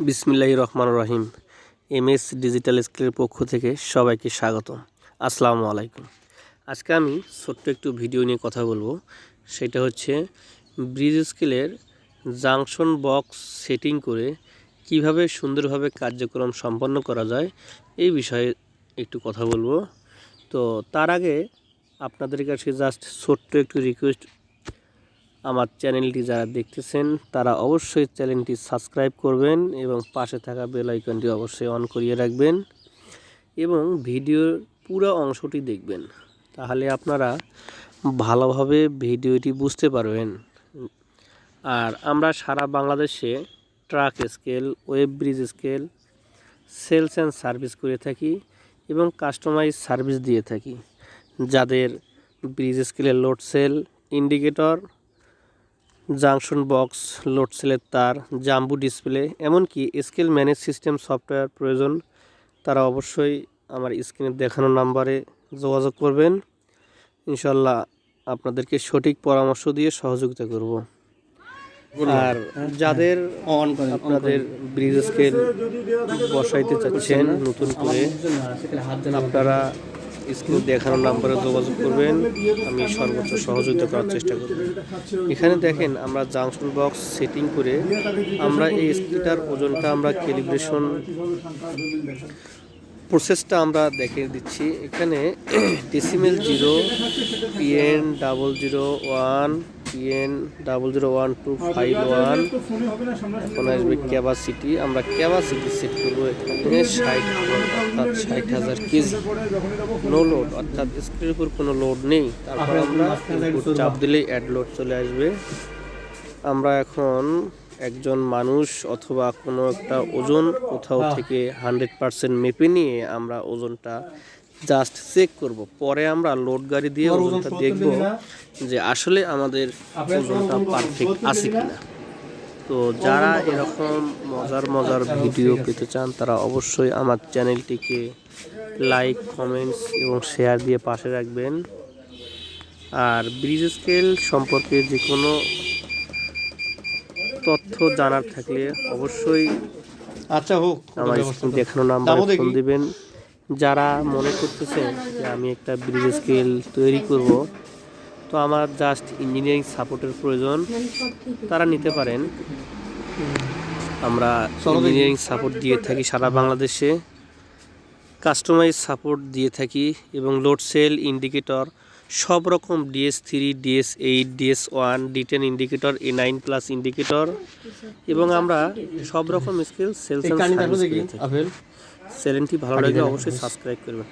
বিসমিল্লাহির রহমানির রহিম। MS digital স্কেলের পক্ষ থেকে সবাইকে স্বাগত। আসসালামু আলাইকুম। আজকে আমি ছোট্ট একটু ভিডিও নিয়ে কথা বলবো। সেটা হচ্ছে ব্রিজ স্কেলের জাংশন বক্স সেটিং করে কিভাবে সুন্দরভাবে কার্যক্রম সম্পন্ন করা যায় এই বিষয়ে একটু কথা বলবো। তো তার আগে আপনাদের কাছে জাস্ট ছোট্ট একটু রিকোয়েস্ট, আমার চ্যানেলটি যারা দেখতেছেন তারা অবশ্যই চ্যানেলটি সাবস্ক্রাইব করবেন এবং পাশে থাকা বেল আইকনটি অবশ্যই অন করিয়ে রাখবেন এবং ভিডিওর পুরো অংশটি দেখবেন, তাহলে আপনারা ভালোভাবে ভিডিওটি বুঝতে পারবেন। আর আমরা সারা বাংলাদেশে truck scale, weighbridge scale, sales and service করে থাকি এবং কাস্টমাইজ সার্ভিস দিয়ে থাকি। যাদের ব্রিজ স্কেলের load cell, indicator, junction box, load সেলের তার, জাম্বু ডিসপ্লে, এমনকি স্কেল ম্যানেজ সিস্টেম সফটওয়্যার প্রয়োজন, তারা অবশ্যই আমার স্ক্রিনে দেখানো নাম্বারে যোগাযোগ করবেন। ইনশাল্লাহ আপনাদেরকে সঠিক পরামর্শ দিয়ে সহযোগিতা করব। আর যাদের আপনাদের ব্রিজ স্কেল বসাইতে চাচ্ছেন নতুন করে, আপনারা স্ক্রিনে দেখানো নাম্বারে যোগাযোগ করবেন, আমি সর্বোচ্চ সহযোগিতা করার চেষ্টা করব। এখানে দেখেন আমরা জাংশন বক্স সেটিং করে আমরা এই স্কেলটার ওজনটা আমরা ক্যালিব্রেশন প্রসেসটা আমরা দেখিয়ে দিচ্ছি। এখানে ডেসিমেল 0, PN 001, PN 0012551, এখন আসবে ক্যাপাসিটি। আমরা ক্যাপাসিটি সেট করবো এখানে 60, অর্থাৎ 60,000 কেজি। নো লোড, অর্থাৎ স্ক্রিনের উপর কোনো লোড নেই। তারপর আমরা চাপ দিলেই অ্যাড লোড চলে আসবে। আমরা এখন একজন মানুষ অথবা কোনো একটা ওজন কোথাও থেকে 100% মেপে নিয়ে আমরা ওজনটা জাস্ট চেক করব। পরে আমরা লোড গাড়ি দিয়ে ওজনটা দেখব যে আসলে আমাদের ওজনটা পারফেক্ট আছে কিনা। তো যারা এরকম মজার ভিডিও পেতে চান তারা অবশ্যই আমার চ্যানেলটিকে লাইক, কমেন্টস এবং শেয়ার দিয়ে পাশে রাখবেন। আর ব্রিজ স্কেল সম্পর্কে যে কোনো তথ্য জানার থাকলে অবশ্যই আমার স্ক্রিন দেখানো নাম্বারে ফোন দিবেন। যারা মনে করতেছেন যে আমি একটা ব্রিজ স্কেল তৈরি করব, তো আমার জাস্ট ইঞ্জিনিয়ারিং সাপোর্টের প্রয়োজন, তারা নিতে পারেন। আমরা ইঞ্জিনিয়ারিং সাপোর্ট দিয়ে থাকি সারা বাংলাদেশে, কাস্টমাইজ সাপোর্ট দিয়ে থাকি এবং লোড সেল, ইন্ডিকেটর সব রকম DS3, DS8, DS1, D10 indicator, A9+ indicator এবং আমরা সব রকম স্কেল সেলস এন্ড সার্ভিস দিয়ে থাকি। চ্যানেলটি ভালো লাগলে অবশ্যই সাবস্ক্রাইব করবেন।